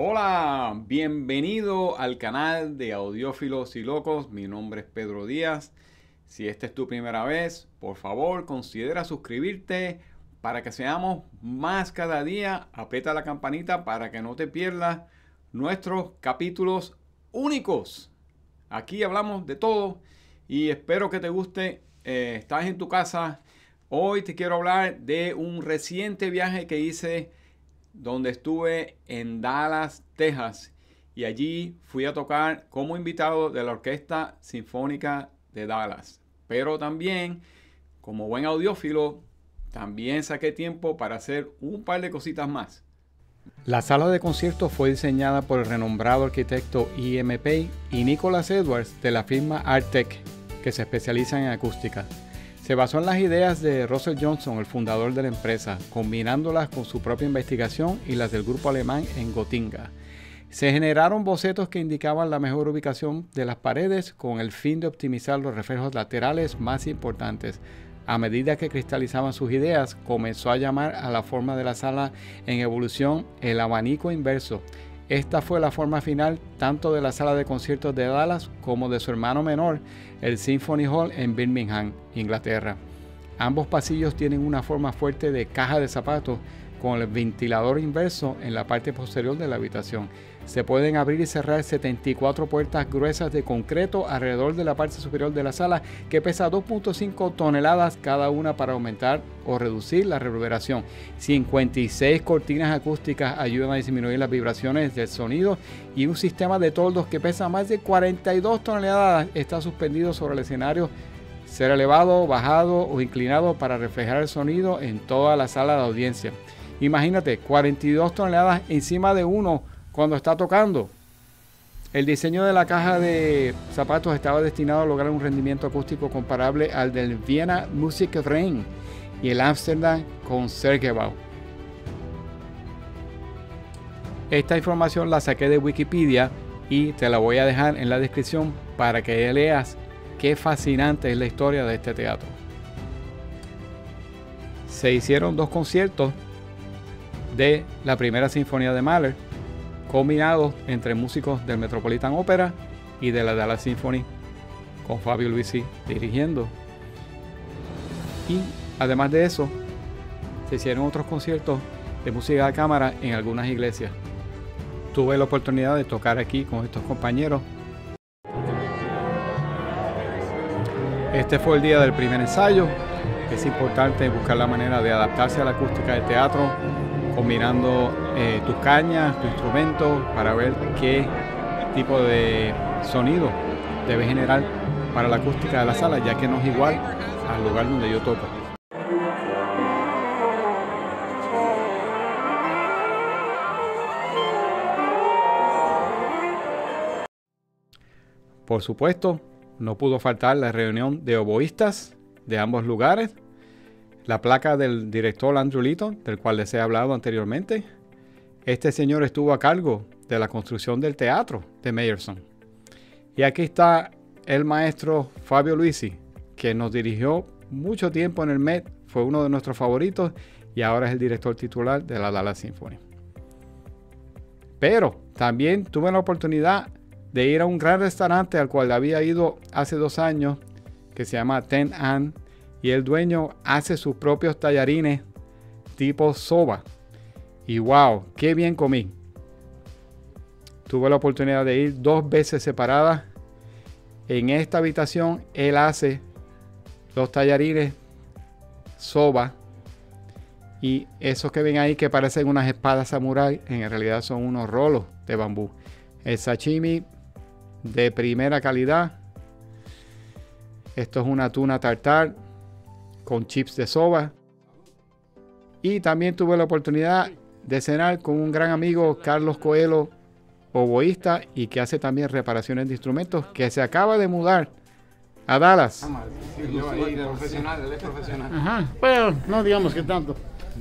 Hola, bienvenido al canal de Audiófilos y Locos. Mi nombre es Pedro Díaz. Si esta es tu primera vez, por favor considera suscribirte para que seamos más cada día. Aprieta la campanita para que no te pierdas nuestros capítulos únicos. Aquí hablamos de todo y espero que te guste. Estás en tu casa. Hoy te quiero hablar de un reciente viaje que hice donde estuve en Dallas, Texas, y allí fui a tocar como invitado de la Orquesta Sinfónica de Dallas. Pero también, como buen audiófilo, también saqué tiempo para hacer un par de cositas más. La sala de conciertos fue diseñada por el renombrado arquitecto E.M. Pei y Nicholas Edwards de la firma Artec, que se especializa en acústica. Se basó en las ideas de Russell Johnson, el fundador de la empresa, combinándolas con su propia investigación y las del grupo alemán en Gotinga. Se generaron bocetos que indicaban la mejor ubicación de las paredes con el fin de optimizar los reflejos laterales más importantes. A medida que cristalizaban sus ideas, comenzó a llamar a la forma de la sala en evolución el abanico inverso. Esta fue la forma final tanto de la sala de conciertos de Dallas como de su hermano menor, el Symphony Hall en Birmingham, Inglaterra. Ambos pasillos tienen una forma fuerte de caja de zapatos con el ventilador inverso en la parte posterior de la habitación. Se pueden abrir y cerrar 74 puertas gruesas de concreto alrededor de la parte superior de la sala que pesa 2.5 toneladas cada una para aumentar o reducir la reverberación. 56 cortinas acústicas ayudan a disminuir las vibraciones del sonido y un sistema de toldos que pesa más de 42 toneladas está suspendido sobre el escenario, ser elevado, bajado o inclinado para reflejar el sonido en toda la sala de audiencia. Imagínate, 42 toneladas encima de uno cuando está tocando. El diseño de la caja de zapatos estaba destinado a lograr un rendimiento acústico comparable al del Vienna Musikverein y el Amsterdam Concertgebouw. Esta información la saqué de Wikipedia y te la voy a dejar en la descripción para que leas qué fascinante es la historia de este teatro. Se hicieron 2 conciertos de la primera sinfonía de Mahler, combinados entre músicos del Metropolitan Opera y de la Dallas Symphony, con Fabio Luisi dirigiendo. Y además de eso, se hicieron otros conciertos de música de cámara en algunas iglesias. Tuve la oportunidad de tocar aquí con estos compañeros. Este fue el día del primer ensayo. Es importante buscar la manera de adaptarse a la acústica del teatro, combinando tus cañas, tu instrumento, para ver qué tipo de sonido debe generar para la acústica de la sala, ya que no es igual al lugar donde yo toco. Por supuesto, no pudo faltar la reunión de oboístas de ambos lugares, la placa del director Andrew Litton, del cual les he hablado anteriormente. Este señor estuvo a cargo de la construcción del teatro de Meyerson. Y aquí está el maestro Fabio Luisi, que nos dirigió mucho tiempo en el Met, fue uno de nuestros favoritos y ahora es el director titular de la Dallas Symphony. Pero también tuve la oportunidad de ir a un gran restaurante al cual había ido hace 2 años, que se llama Ten An, y el dueño hace sus propios tallarines tipo soba. Y wow, qué bien comí. Tuve la oportunidad de ir 2 veces separadas. En esta habitación él hace los tallarines soba. Y esos que ven ahí que parecen unas espadas samurái, en realidad son unos rolos de bambú. El sashimi de primera calidad. Esto es una tuna tartar con chips de soba. Y también tuve la oportunidad de cenar con un gran amigo, Carlos Coelho, oboísta y que hace también reparaciones de instrumentos, que se acaba de mudar a Dallas. Sí, yo ahí, profesional, él es profesional. Ajá, pero no digamos que tanto.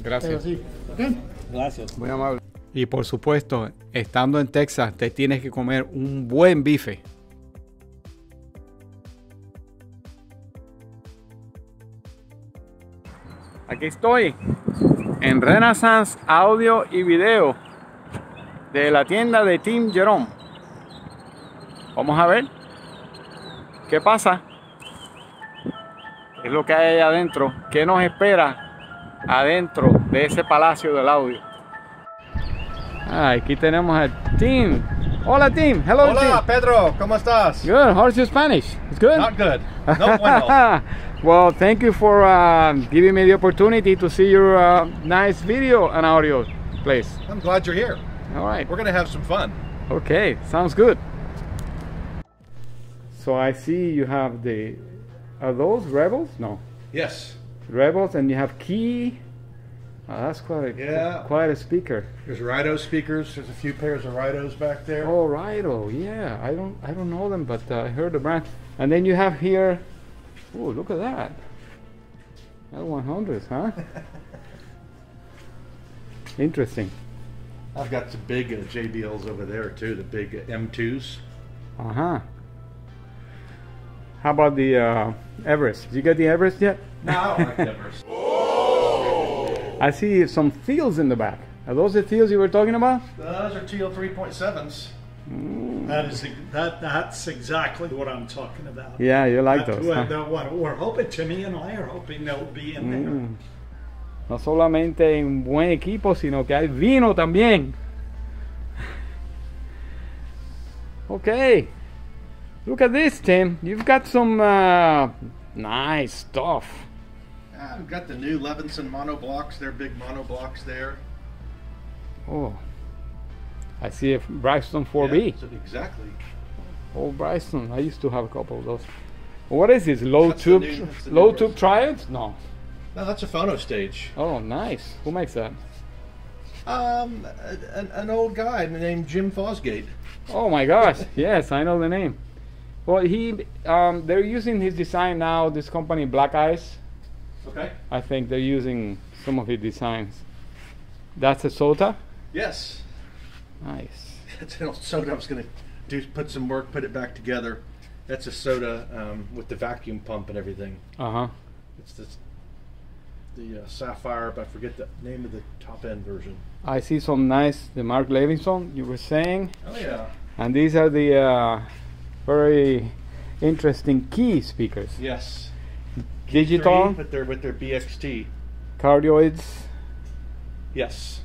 Gracias. Pero sí. ¿Okay? Gracias. Muy amable. Y por supuesto, estando en Texas, te tienes que comer un buen bife. Aquí estoy en Renassaince Audio y Video. de la tienda de Tim Jerome. Vamos a ver qué pasa. ¿Qué es lo que hay ahí adentro? ¿Qué nos espera adentro de ese palacio del audio? Aquí tenemos a Tim. Hola Tim. Hello Hola Tim. Pedro, ¿cómo estás? Good. How's your Spanish? It's good? Not good. No bueno. Well, thank you for giving me the opportunity to see your nice video and audio place. I'm glad you're here. All right. We're gonna have some fun. Okay, sounds good. So I see you have are those Rebels? No. Yes. Rebels, and you have key. Oh, that's quite a speaker. There's Rido speakers. There's a few pairs of Ridos back there. Oh, Rido, yeah. I don't know them, but I heard the brand. And then you have here. Oh, look at that. L100s, huh? Interesting. I've got some big JBLs over there too. The big M2s. Uh-huh. How about the Everest? Did you get the Everest yet? No, I don't like Everest. I see some Thiels in the back. Are those the Thiels you were talking about? Those are TL 3.7s. That's exactly what I'm talking about. Yeah, you like those. What we're hoping, Timmy and I are hoping they'll be in there. No solamente un buen equipo, sino que hay vino también. Okay. Look at this, Tim. You've got some nice stuff. I've got the new Levinson monoblocks. They're big monoblocks there. Oh, I see a Bryston 4B. Yeah, exactly. Oh, Bryston. I used to have a couple of those. What is this? Low That's tube the low new tube triads? No. No, that's a phono stage. Oh, nice. Who makes that? An old guy named Jim Fosgate. Oh my gosh. Yes, I know the name. Well, they're using his design now. This company, Black Eyes. Okay. I think they're using some of his designs. That's a Sota? Yes. Nice. That's an old soda. I was going to put some work, put it back together. That's a soda with the vacuum pump and everything. Uh-huh. It's the Sapphire, but I forget the name of the top end version. I see some nice, the Mark Levinson you were saying. Oh yeah. And these are the very interesting key speakers. Yes. Digital. With their BXT. Cardioids. Yes.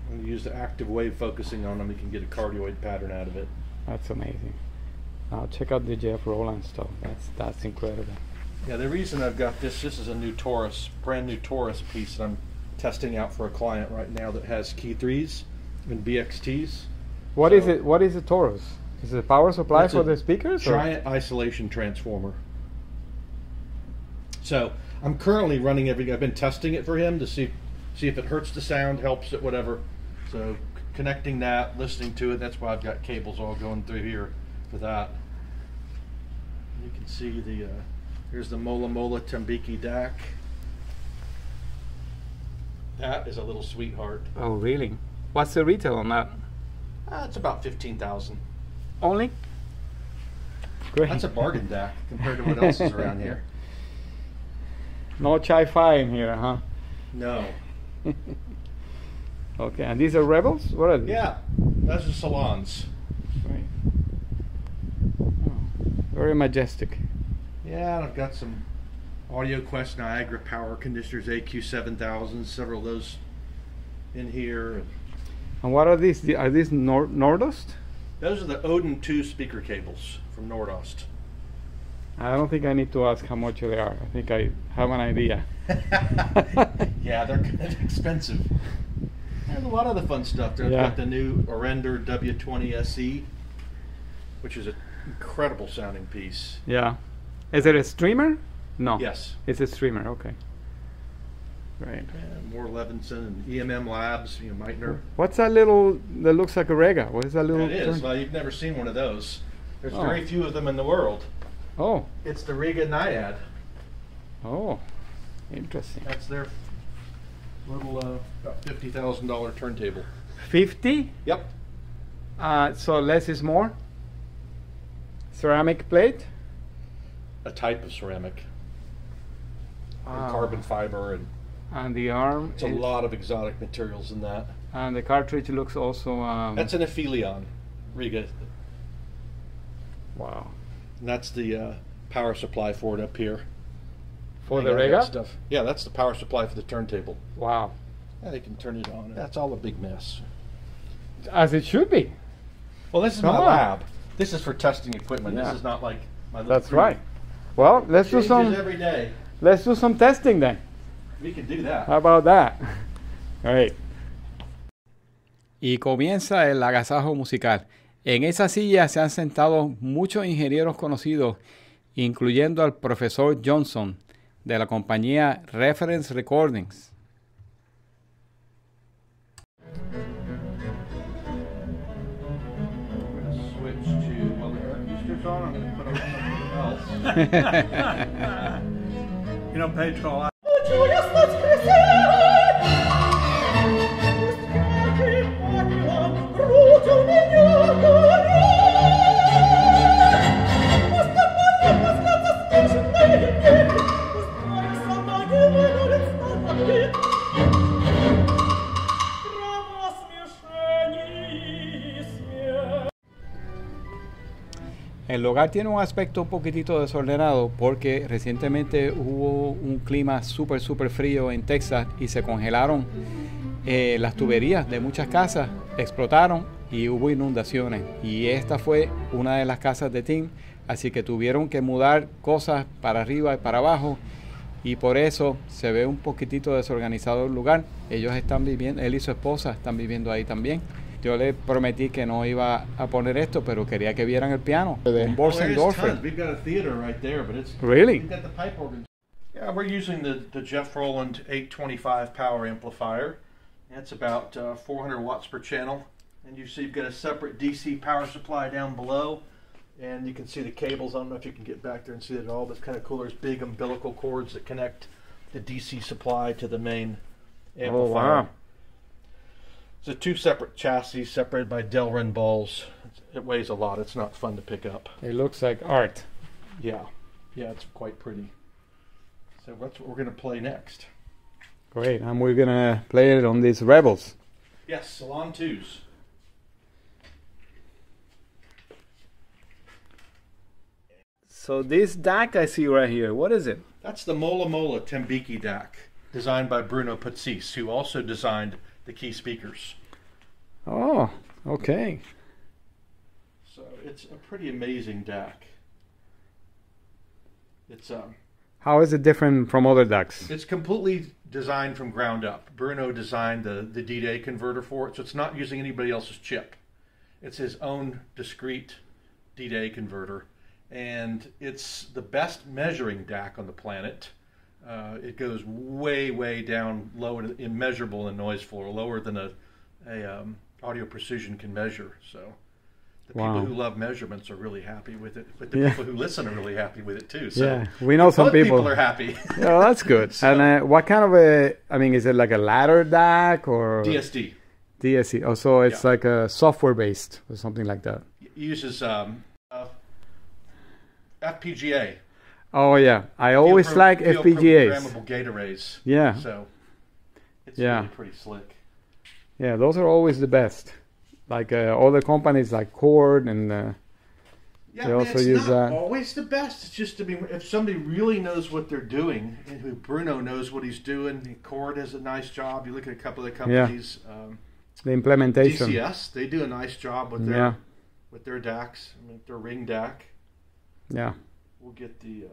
When you use the active wave focusing on them, you can get a cardioid pattern out of it. That's amazing. Now check out the Jeff Rowland stuff. That's incredible. Yeah, the reason I've got this is a new Taurus, brand new Taurus piece that I'm testing out for a client right now that has key 3s and BXTs. What is it? What is a Taurus? Is it a power supply It's for a the speakers? Giant isolation transformer. So I'm currently running everything. I've been testing it for him to see if it hurts the sound, helps it, whatever. So connecting that, listening to it. That's why I've got cables all going through here for that. You can see here's the Mola Mola Tambiki DAC. That is a little sweetheart. Oh, really? What's the retail on that? It's about 15,000. Only? Great. That's a bargain DAC compared to what else is around here. No Chi-Fi in here, huh? No. Okay, and these are Rebels? What are these? Yeah, those are salons. Right. Oh, very majestic. Yeah, and I've got some Audio Quest Niagara power conditioners, AQ7000s, several of those in here. And what are these? Are these Nordost? Those are the Odin 2 speaker cables from Nordost. I don't think I need to ask how much they are. I think I have an idea. Yeah, they're kind of expensive. There's a lot of the fun stuff there. I've got the new Orender W20 SE, which is an incredible sounding piece. Yeah. Is it a streamer? No. Yes. It's a streamer, okay. Right. And more Levinson and EMM Labs, Meitner. What's that little, that looks like a Rega? What is that little? That is. Well, you've never seen one of those. There's very few of them in the world. Oh. It's the Riga Naiad. Oh. Interesting. That's their little about $50,000 turntable. 50? Yep. So less is more? Ceramic plate? A type of ceramic. And carbon fiber, and the arm. it's a lot of exotic materials in that. And the cartridge looks also... That's an Aphelion Riga. Wow. And that's the power supply for it up here. For the Riga? Stuff. Yeah, that's the power supply for the turntable. Wow. Yeah, they can turn it on. That's all a big mess. As it should be. Well, this is my lab. This is for testing equipment. Yeah. This is not like my little That's right. Well, let's do some... every day. Let's do some testing then. We can do that. How about that? All right. Y comienza el agasajo musical. En esa silla se han sentado muchos ingenieros conocidos, incluyendo al profesor Johnson de la compañía Reference Recordings. Switch to, well, the air conditioner's on. I'm going to put on something else. You know, Pedro, El lugar tiene un aspecto un poquitito desordenado porque recientemente hubo un clima súper frío en Texas y se congelaron las tuberías de muchas casas, explotaron y hubo inundaciones. Y esta fue una de las casas de Tim, así que tuvieron que mudar cosas para arriba y para abajo y por eso se ve un poquitito desorganizado el lugar. Ellos están viviendo, él y su esposa están viviendo ahí también. Yo le prometí que no iba a poner esto, pero quería que vieran el piano. We've got a theater right there, but it's... Really? We've got the pipe organ. Yeah, we're using the Jeff Rowland 825 power amplifier. It's about 400 watts per channel. And you see you've got a separate DC power supply down below. And you can see the cables. I don't know if you can get back there and see it all. That's kind of cool. There's big umbilical cords that connect the DC supply to the main amplifier. Oh, wow. So two separate chassis separated by Delrin balls. It weighs a lot. It's not fun to pick up. It looks like art. Yeah. Yeah, it's quite pretty. So that's what we're going to play next. Great. And we're going to play it on these Rebels. Yes, Salon 2s. So this DAC I see right here, what is it? That's the Mola Mola Tembiki DAC, designed by Bruno Pazis, who also designed the key speakers. Oh, okay. So it's a pretty amazing DAC. It's How is it different from other DACs? It's completely designed from ground up. Bruno designed the D-Day converter for it, so it's not using anybody else's chip. It's his own discrete D-Day converter, and it's the best measuring DAC on the planet. It goes way down low and immeasurable in noise floor, lower than a audio precision can measure. So the people who love measurements are really happy with it, but the people who listen are really happy with it too. So yeah, we know some people are happy. Yeah, well, that's good. So, and what kind of is it like a ladder DAC or DSD? DSD. Oh, so it's like a software based or something like that. It uses FPGA. Oh yeah, I always like FPGAs. Programmable gate arrays. Yeah. So it's really pretty slick. Yeah, those are always the best. Like other companies like Chord and they also use that. Always the best. It's just, I mean, if somebody really knows what they're doing, and who Bruno knows what he's doing, Chord does a nice job. You look at a couple of the companies. The implementation. DCS, they do a nice job with their DACs. I mean, their Ring DAC. Yeah. We'll get the.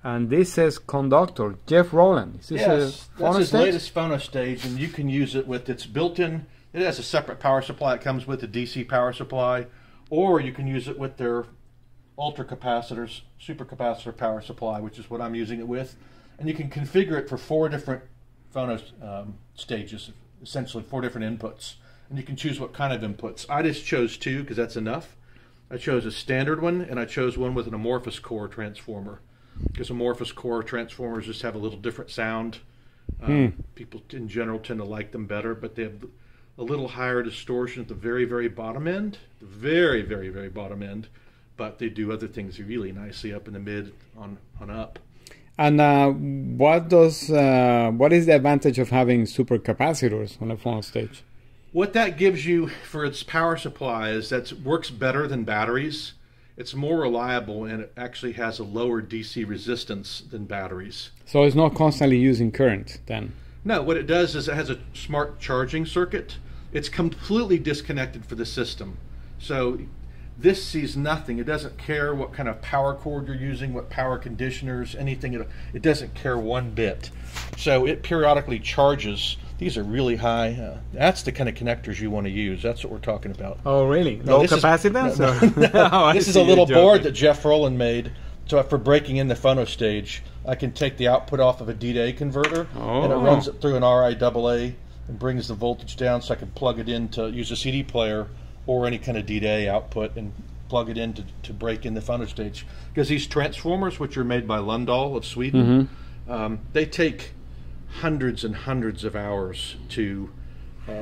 And this says conductor, Jeff Rowland. Is this that's his latest phono stage, and you can use it with its built-in. It has a separate power supply. It comes with a DC power supply, or you can use it with their ultra capacitors, supercapacitor power supply, which is what I'm using it with. And you can configure it for 4 different phono stages, essentially 4 different inputs. And you can choose what kind of inputs. I just chose 2 because that's enough. I chose a standard one, and I chose one with an amorphous core transformer. Because amorphous core transformers just have a little different sound. People in general tend to like them better, but they have a little higher distortion at the very bottom end, the very bottom end. But they do other things really nicely up in the mid on up. And what is the advantage of having supercapacitors on a phono stage? What that gives you for its power supply is that it works better than batteries. It's more reliable, and it actually has a lower DC resistance than batteries. So it's not constantly using current then? No, what it does is it has a smart charging circuit. It's completely disconnected for the system. So this sees nothing. It doesn't care what kind of power cord you're using, what power conditioners, anything. It doesn't care one bit. So it periodically charges. These are really high. That's the kind of connectors you want to use. That's what we're talking about. Oh, really? Low capacitance? This is a little board that Jeff Rowland made. So for breaking in the phono stage, I can take the output off of a D-to-A converter, and it runs it through an RIAA and brings the voltage down, so I can plug it in to use a CD player or any kind of D-to-A output and plug it in to break in the phono stage. Because these transformers, which are made by Lundahl of Sweden, they take hundreds and hundreds of hours to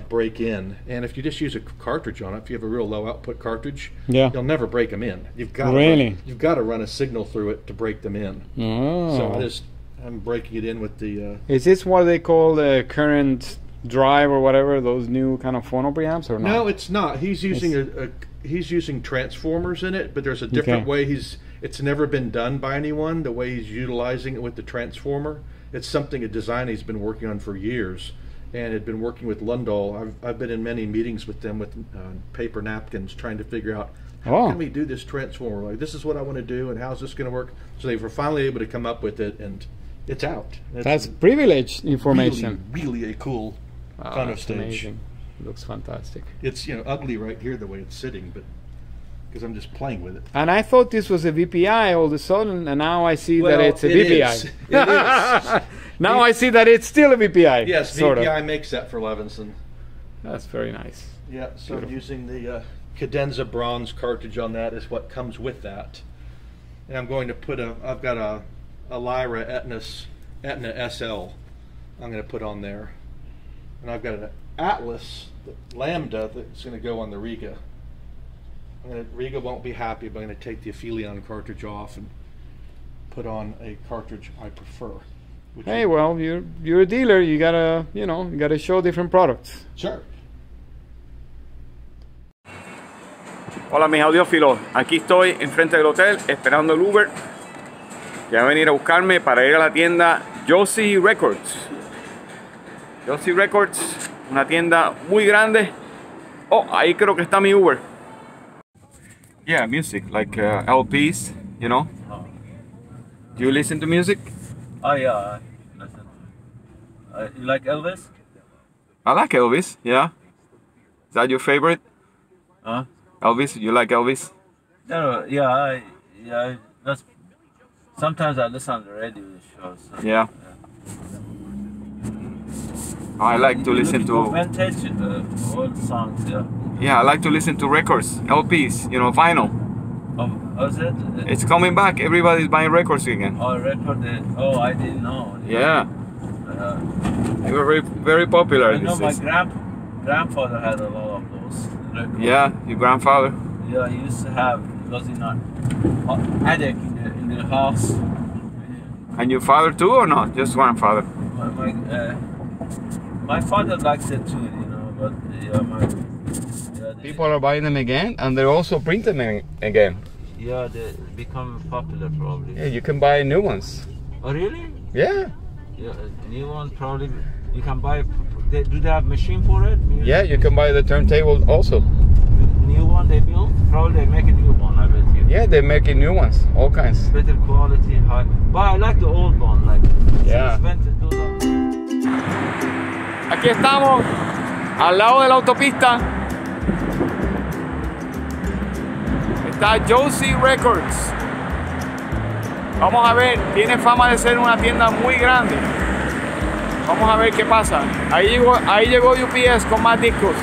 break in, and if you just use a cartridge on it, if you have a real low output cartridge, you'll never break them in. You've got to run a signal through it to break them in. So I'm breaking it in with the. Is this what they call the current drive or whatever? Those new kind of phono preamps or not? No, it's not. He's using he's using transformers in it, but there's a different way. It's never been done by anyone. The way he's utilizing it with the transformer. It's something, a design he's been working on for years, and had been working with Lundahl. I've been in many meetings with them with paper napkins trying to figure out how can we do this transformer. Like, this is what I want to do, and how's this going to work? So they were finally able to come up with it, and it's out. That's privileged information. Really a cool phono stage. Amazing. It looks fantastic. It's ugly right here the way it's sitting, but because I'm just playing with it. And I thought this was a VPI all of a sudden, and now I see that it's a VPI. It is. Now I see that it's still a VPI. Yes, VPI makes that for Levinson. That's very nice. Yeah, so I'm using the cadenza bronze cartridge on that is what comes with that. And I'm going to put I've got a Lyra Etna SL I'm going to put on there. And I've got an Atlas Lambda that's going to go on the Riga. Riga won't be happy, but I'm going to take the Audiofiliando cartridge off and put on a cartridge I prefer. Hey, well, you're a dealer. You gotta show different products. Sure. Hola, mis audiófilos. Aquí estoy enfrente del hotel esperando el Uber que va a venir a buscarme para ir a la tienda Josey Records. Josey Records, una tienda muy grande. Oh, ahí creo que está mi Uber. Yeah, music, like LPs, you know. Do you listen to music? Oh yeah, I listen. You like Elvis? I like Elvis, yeah. Is that your favorite? Huh? Elvis, you like Elvis? No, yeah, that's. Sometimes I listen on the radio shows. So, Yeah. I like to listen to vintage old songs. Yeah. Yeah, I like to listen to records, LPs, you know, vinyl. Oh, is it? It's coming back. Everybody's buying records again. Oh, record. Oh, I didn't know. Yeah. They were very popular. I know my grandfather had a lot of those records. Yeah, your grandfather. Yeah, he used to have, was he not, attic in the house. And your father too, or not? Just grandfather? My father likes it too, you know, but People are buying them again, and they're also printing them again. Yeah, they become popular probably. Yeah, you can buy new ones. Oh, really? Yeah. Yeah, new one probably. You can buy. Do they have machine for it? Music? Yeah, you can buy the turntable also. New one they build? Probably they make a new one, I bet you. Yeah, they're making new ones, all kinds. Better quality, high. But I like the old one, like. Yeah. Aquí estamos, al lado de la autopista. Está Josey Records. Vamos a ver, tiene fama de ser una tienda muy grande. Vamos a ver qué pasa. Ahí llegó UPS con más discos.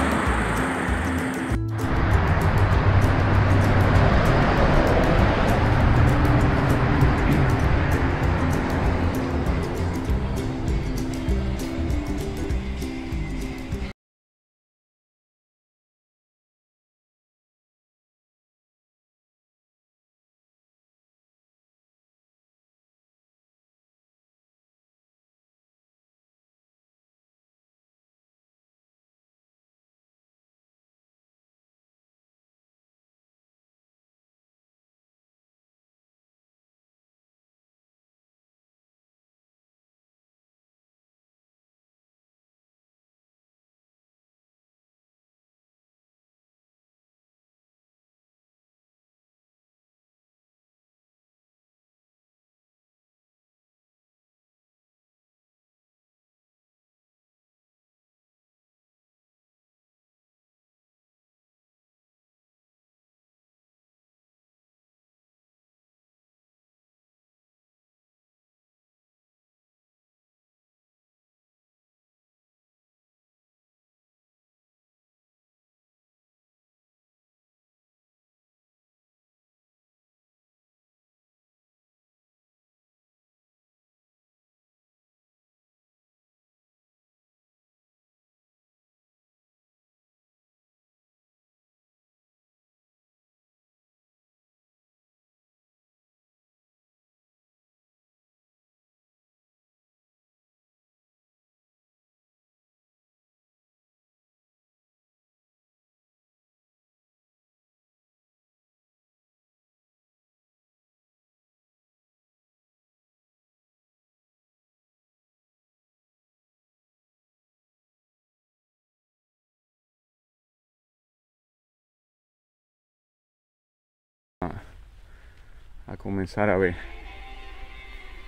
a comenzar a ver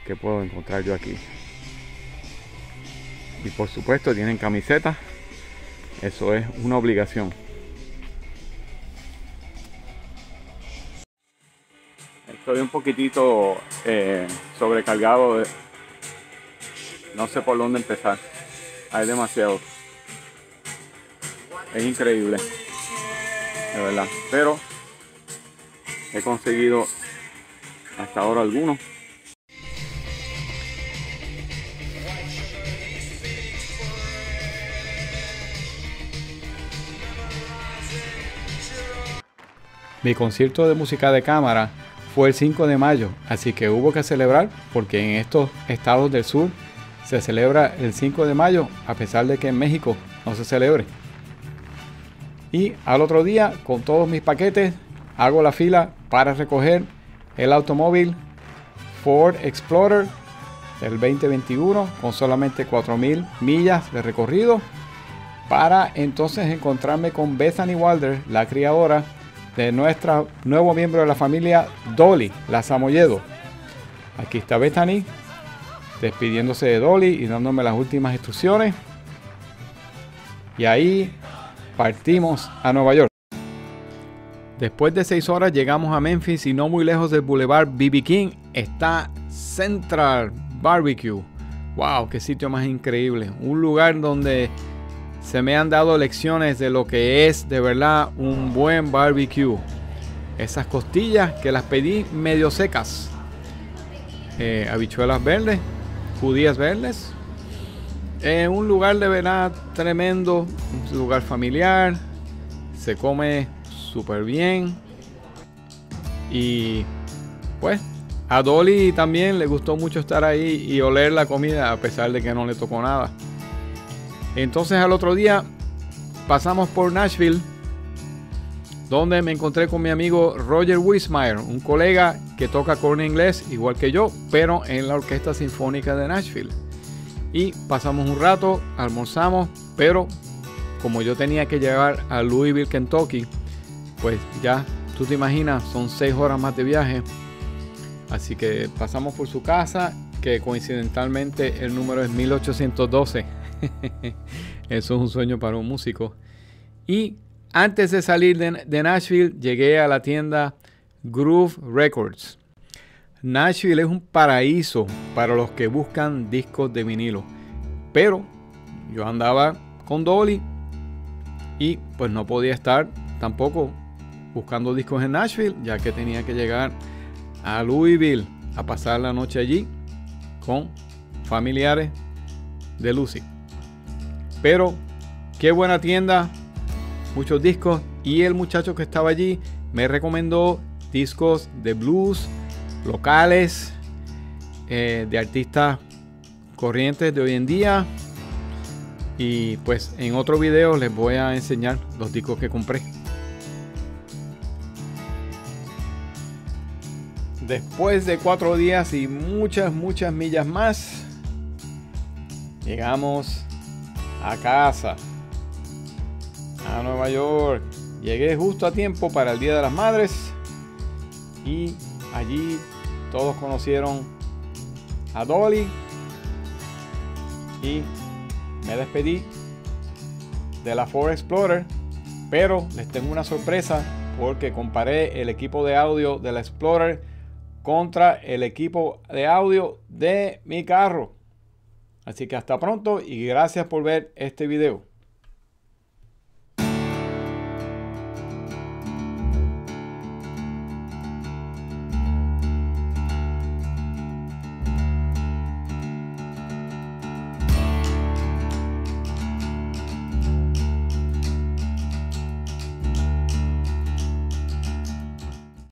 qué puedo encontrar yo aquí. Y por supuesto tienen camisetas, eso es una obligación. Estoy un poquitito sobrecargado, no sé por dónde empezar, hay demasiado, es increíble, de verdad, pero he conseguido hasta ahora algunos. Mi concierto de música de cámara fue el 5 de mayo, así que hubo que celebrar porque en estos estados del sur se celebra el 5 de mayo a pesar de que en México no se celebre. Y al otro día, con todos mis paquetes, hago la fila para recoger el automóvil Ford Explorer del 2021 con solamente 4,000 millas de recorrido, para entonces encontrarme con Bethany Wilder, la criadora de nuestro nuevo miembro de la familia, Dolly, la samoyedo. Aquí está Bethany despidiéndose de Dolly y dándome las últimas instrucciones. Y ahí partimos a Nueva York. Después de 6 horas llegamos a Memphis y no muy lejos del Boulevard B.B. King está Central Barbecue. ¡Wow! ¡Qué sitio más increíble! Un lugar donde se me han dado lecciones de lo que es de verdad un buen barbecue. Esas costillas que las pedí medio secas. Habichuelas verdes, judías verdes. Un lugar de verdad tremendo. Un lugar familiar. Se come súper bien. Y pues a Dolly también le gustó mucho estar ahí y oler la comida a pesar de que no le tocó nada. Entonces al otro día pasamos por Nashville, donde me encontré con mi amigo Roger Wismeyer, un colega que toca corno inglés igual que yo, pero en la Orquesta Sinfónica de Nashville. Y pasamos un rato, almorzamos, pero como yo tenía que llegar a Louisville, Kentucky, pues ya tú te imaginas, son 6 horas más de viaje. Así que pasamos por su casa, que coincidentalmente el número es 1812. Eso es un sueño para un músico. Y antes de salir de Nashville, llegué a la tienda Groove Records. Nashville es un paraíso para los que buscan discos de vinilo. Pero yo andaba con Dolly y pues no podía estar tampoco buscando discos en Nashville, ya que tenía que llegar a Louisville a pasar la noche allí con familiares de Lucy. Pero qué buena tienda, muchos discos, y el muchacho que estaba allí me recomendó discos de blues locales, de artistas corrientes de hoy en día. Y pues en otro video les voy a enseñar los discos que compré. Después de 4 días y muchas millas más, llegamos a casa, a Nueva York. Llegué justo a tiempo para el Día de las Madres y allí todos conocieron a Dolly y me despedí de la Ford Explorer, pero les tengo una sorpresa porque comparé el equipo de audio de la Explorer contra el equipo de audio de mi carro. Así que hasta pronto y gracias por ver este video.